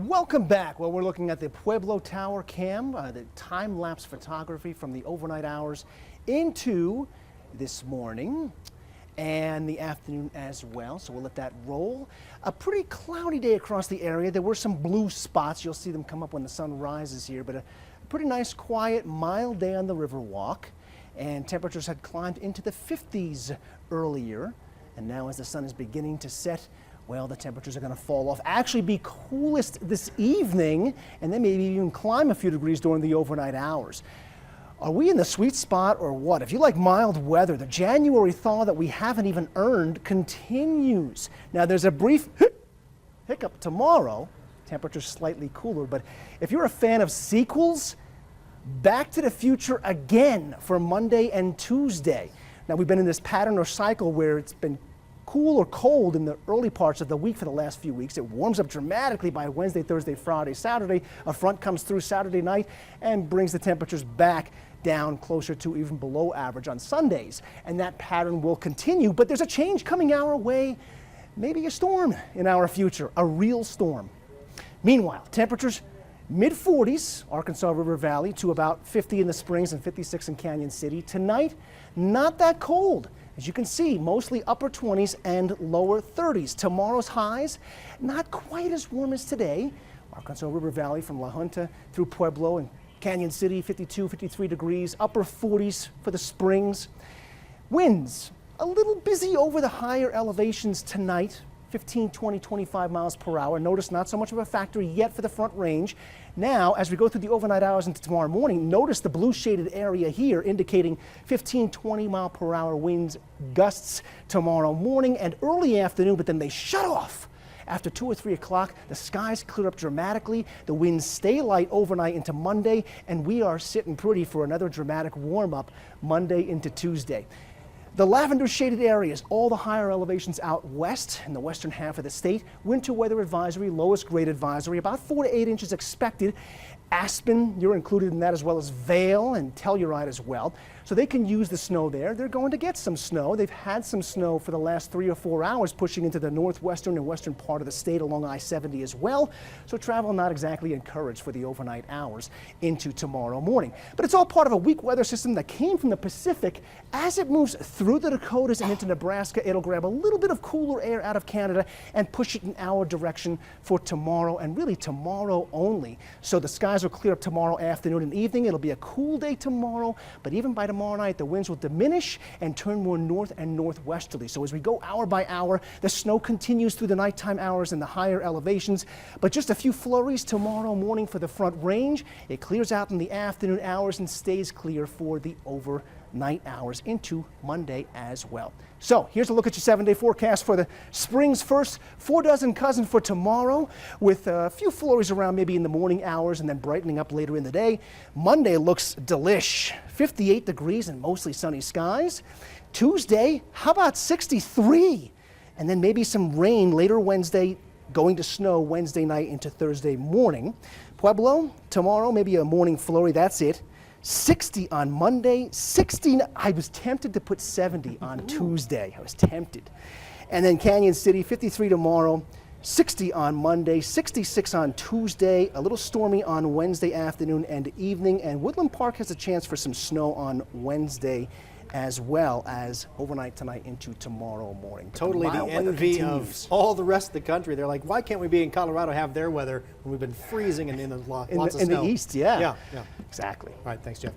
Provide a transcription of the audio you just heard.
Welcome back. Well, we're looking at the Pueblo Tower cam, the time-lapse photography from the overnight hours into this morning and the afternoon as well. So we'll let that roll. A pretty cloudy day across the area. There were some blue spots. You'll see them come up when the sun rises here, but a pretty nice, quiet, mild day on the Riverwalk. And temperatures had climbed into the 50s earlier. And now as the sun is beginning to set, well, the temperatures are going to fall off. Actually be coolest this evening, and then maybe even climb a few degrees during the overnight hours. Are we in the sweet spot or what? If you like mild weather, the January thaw that we haven't even earned continues. Now, there's a brief hiccup tomorrow. Temperatures slightly cooler, but if you're a fan of sequels, Back to the Future again for Monday and Tuesday. Now, we've been in this pattern or cycle where it's been cool or cold in the early parts of the week for the last few weeks. It warms up dramatically by Wednesday, Thursday, Friday, Saturday. A front comes through Saturday night and brings the temperatures back down closer to even below average on Sundays. And that pattern will continue, but there's a change coming our way. Maybe a storm in our future, a real storm. Meanwhile, temperatures mid-40s, Arkansas River Valley, to about 50 in the Springs and 56 in Canyon City. Tonight, not that cold. As you can see, mostly upper 20s and lower 30s. Tomorrow's highs, not quite as warm as today. Arkansas River Valley from La Junta through Pueblo and Canyon City, 52, 53 degrees. Upper 40s for the Springs. Winds, a little busy over the higher elevations tonight. 15, 20, 25 miles per hour. Notice not so much of a factor yet for the Front Range. Now, as we go through the overnight hours into tomorrow morning, notice the blue shaded area here indicating 15, 20 mile per hour winds, gusts tomorrow morning and early afternoon, but then they shut off. After 2 or 3 o'clock, the skies clear up dramatically. The winds stay light overnight into Monday, and we are sitting pretty for another dramatic warm up Monday into Tuesday. The lavender shaded areas, all the higher elevations out west in the western half of the state. Winter weather advisory, lowest grade advisory, about 4 to 8 inches expected. Aspen, you're included in that, as well as Vail and Telluride as well. So they can use the snow there. They're going to get some snow. They've had some snow for the last 3 or 4 hours, pushing into the northwestern and western part of the state along I-70 as well. So travel not exactly encouraged for the overnight hours into tomorrow morning. But it's all part of a weak weather system that came from the Pacific. As it moves through the Dakotas and into Nebraska, it'll grab a little bit of cooler air out of Canada and push it in our direction for tomorrow, and really tomorrow only. So the skies will clear up tomorrow afternoon and evening. It'll be a cool day tomorrow, but even by tomorrow night, the winds will diminish and turn more north and northwesterly. So as we go hour by hour, the snow continues through the nighttime hours in the higher elevations, but just a few flurries tomorrow morning for the Front Range. It clears out in the afternoon hours and stays clear for the overnight hours into Monday as well. So here's a look at your 7-day forecast for the Springs first 4 dozen cousin for tomorrow, with a few flurries around maybe in the morning hours and then brightening up later in the day. Monday looks delish, 58 degrees and mostly sunny skies. Tuesday, how about 63? And then maybe some rain later Wednesday, going to snow Wednesday night into Thursday morning. Pueblo, tomorrow, maybe a morning flurry, that's it. 60 on Monday, 60, I was tempted to put 70 on Tuesday. I was tempted. And then Canyon City, 53 tomorrow, 60 on Monday, 66 on Tuesday, a little stormy on Wednesday afternoon and evening, and Woodland Park has a chance for some snow on Wednesday as well as overnight tonight into tomorrow morning. Totally the envy of all the rest of the country. They're like, why can't we be in Colorado, have their weather when we've been freezing and in lots of snow? In the east, yeah. Yeah. Exactly. All right, thanks, Jeff.